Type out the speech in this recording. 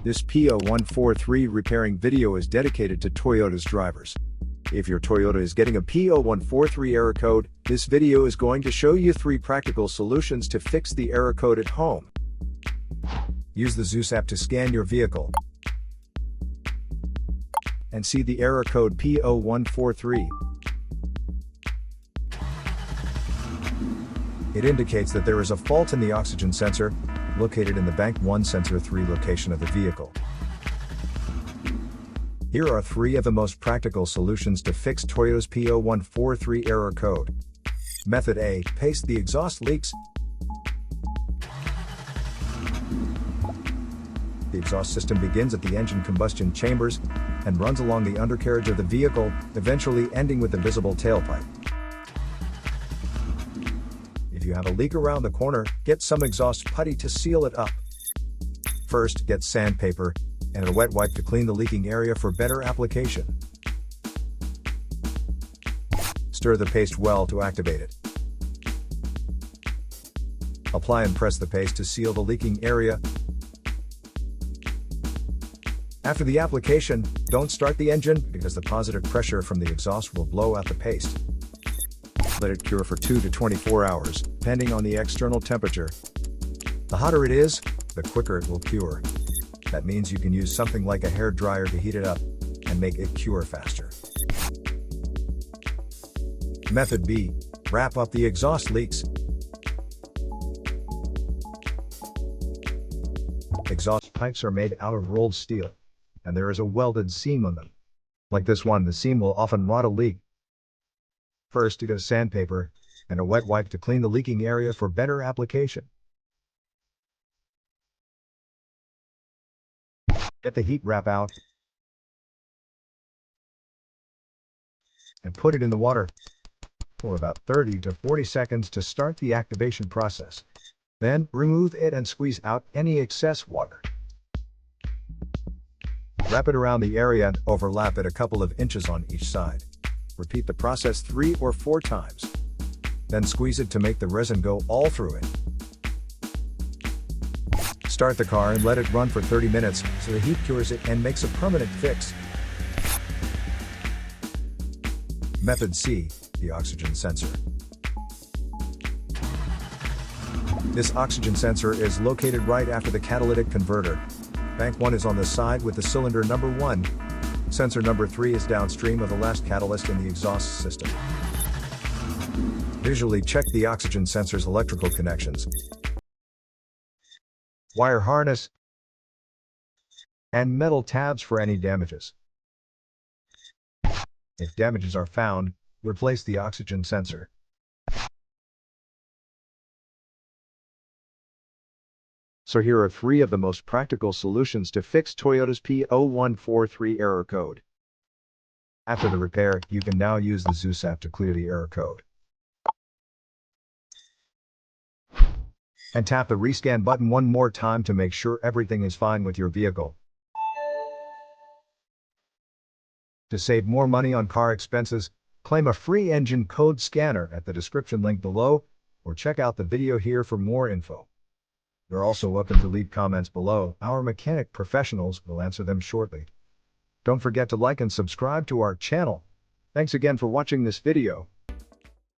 This P0143 repairing video is dedicated to Toyota's drivers. If your Toyota is getting a P0143 error code, this video is going to show you 3 practical solutions to fix the error code at home. Use the Zeus app to scan your vehicle and see the error code P0143. It indicates that there is a fault in the oxygen sensor, located in the Bank 1 Sensor 3 location of the vehicle. Here are 3 of the most practical solutions to fix Toyota's P0143 error code. Method A. Paste the exhaust leaks. The exhaust system begins at the engine combustion chambers and runs along the undercarriage of the vehicle, eventually ending with the visible tailpipe. If you have a leak around the corner, get some exhaust putty to seal it up. First, get sandpaper and a wet wipe to clean the leaking area for better application. Stir the paste well to activate it. Apply and press the paste to seal the leaking area. After the application, don't start the engine because the positive pressure from the exhaust will blow out the paste. Let it cure for 2 to 24 hours, depending on the external temperature. The hotter it is, the quicker it will cure. That means you can use something like a hair dryer to heat it up and make it cure faster. Method B. Wrap up the exhaust leaks. Exhaust pipes are made out of rolled steel, and there is a welded seam on them. Like this one, the seam will often rot a leak. First, get sandpaper and a wet wipe to clean the leaking area for better application. Get the heat wrap out and put it in the water for about 30 to 40 seconds to start the activation process. Then, remove it and squeeze out any excess water. Wrap it around the area and overlap it a couple of inches on each side. Repeat the process 3 or 4 times. Then squeeze it to make the resin go all through it. Start the car and let it run for 30 minutes so the heat cures it and makes a permanent fix. Method C. The oxygen sensor. This oxygen sensor is located right after the catalytic converter. Bank 1 is on the side with the cylinder number 1. Sensor number 3 is downstream of the last catalyst in the exhaust system. Visually check the oxygen sensor's electrical connections, wire harness, and metal tabs for any damages. If damages are found, replace the oxygen sensor. So here are 3 of the most practical solutions to fix Toyota's P0143 error code. After the repair, you can now use the Zeus app to clear the error code. And tap the rescan button one more time to make sure everything is fine with your vehicle. To save more money on car expenses, claim a free engine code scanner at the description link below, or check out the video here for more info. You're also welcome to leave comments below. Our mechanic professionals will answer them shortly. Don't forget to like and subscribe to our channel. Thanks again for watching this video.